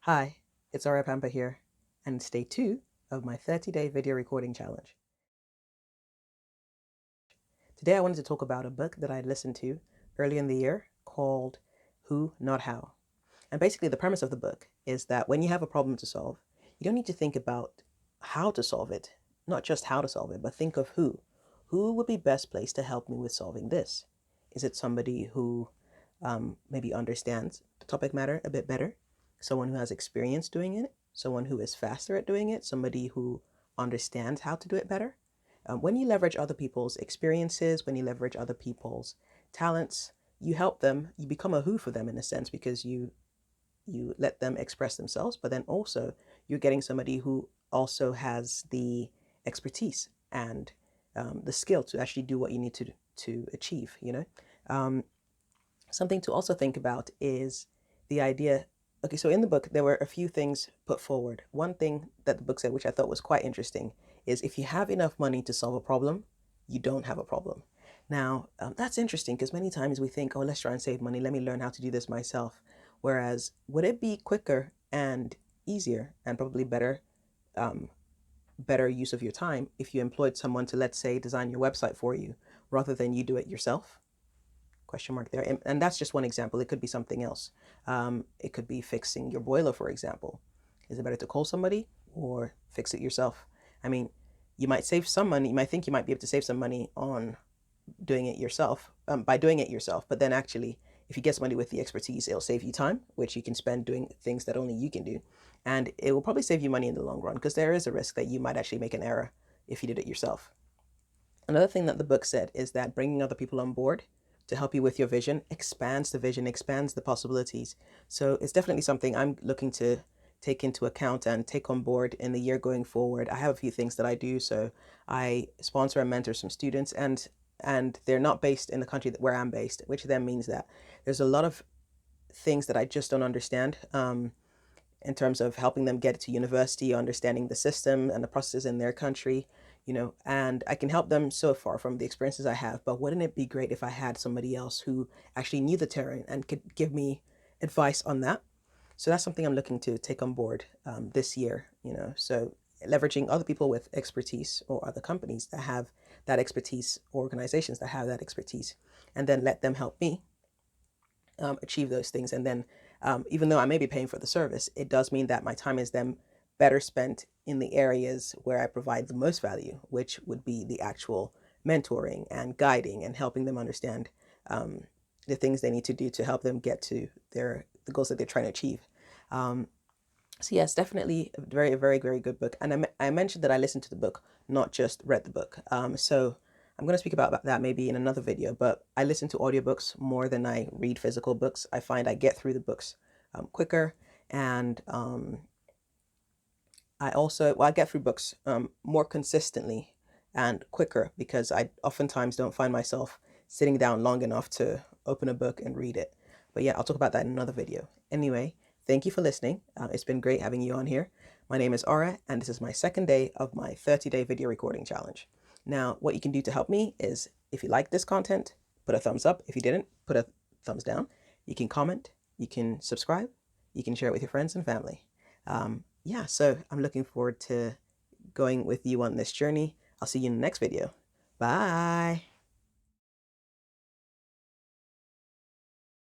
Hi, it's Ore Apampa here, and it's day 2 of my 30-day video recording challenge. Today I wanted to talk about a book that I listened to early in the year called Who, Not How. And basically the premise of the book is that when you have a problem to solve, you don't need to think about how to solve it, not just how to solve it, but think of who. Who would be best placed to help me with solving this? Is it somebody who maybe understands the topic matter a bit better? Someone who has experience doing it? Someone who is faster at doing it? Somebody who understands how to do it better? When you leverage other people's experiences, when you leverage other people's talents, you help them, you become a who for them in a sense because you let them express themselves, but then also you're getting somebody who also has the expertise and the skill to actually do what you need to achieve. Something to also think about is the idea. Okay, so in the book there were a few things put forward. One thing that the book said, which I thought was quite interesting, is if you have enough money to solve a problem, you don't have a problem. Now, that's interesting because many times we think, oh, let's try and save money. Let me learn how to do this myself. Whereas, would it be quicker and easier and probably um, better use of your time if you employed someone to, let's say, design your website for you rather than you do it yourself? Question mark there. And that's just one example. It could be something else. It could be fixing your boiler, for example. Is it better to call somebody or fix it yourself? I mean, you might save some money. You might think you might be able to save some money on doing it yourself, by doing it yourself. But then actually, if you get somebody with the expertise, it'll save you time, which you can spend doing things that only you can do. And it will probably save you money in the long run because there is a risk that you might actually make an error if you did it yourself. Another thing that the book said is that bringing other people on board to help you with your vision expands the vision, expands the possibilities. So it's definitely something I'm looking to take into account and take on board in the year going forward. I have a few things that I do. So I sponsor and mentor some students, and they're not based in the country where I'm based, which then means that there's a lot of things that I just don't understand. In terms of helping them get to university, understanding the system and the processes in their country, and I can help them so far from the experiences I have. But wouldn't it be great if I had somebody else who actually knew the terrain and could give me advice on that? So that's something I'm looking to take on board this year, so leveraging other people with expertise or other companies that have that expertise, organizations that have that expertise, and then let them help me achieve those things. And then, even though I may be paying for the service, it does mean that my time is then better spent in the areas where I provide the most value, which would be the actual mentoring and guiding and helping them understand the things they need to do to help them get to the goals that they're trying to achieve. Um, so yes, definitely a very, very, very good book. And I mentioned that I listened to the book, not just read the book. So I'm going to speak about that maybe in another video, but I listen to audiobooks more than I read physical books. I find I get through the books quicker, and I get through books more consistently and quicker because I oftentimes don't find myself sitting down long enough to open a book and read it. But yeah, I'll talk about that in another video. Anyway, thank you for listening. It's been great having you on here. My name is Aura, and this is my second day of my 30-day video recording challenge. Now, what you can do to help me is, if you like this content, put a thumbs up. If you didn't, put a thumbs down. You can comment, you can subscribe, you can share it with your friends and family. Yeah, so I'm looking forward to going with you on this journey. I'll see you in the next video. Bye.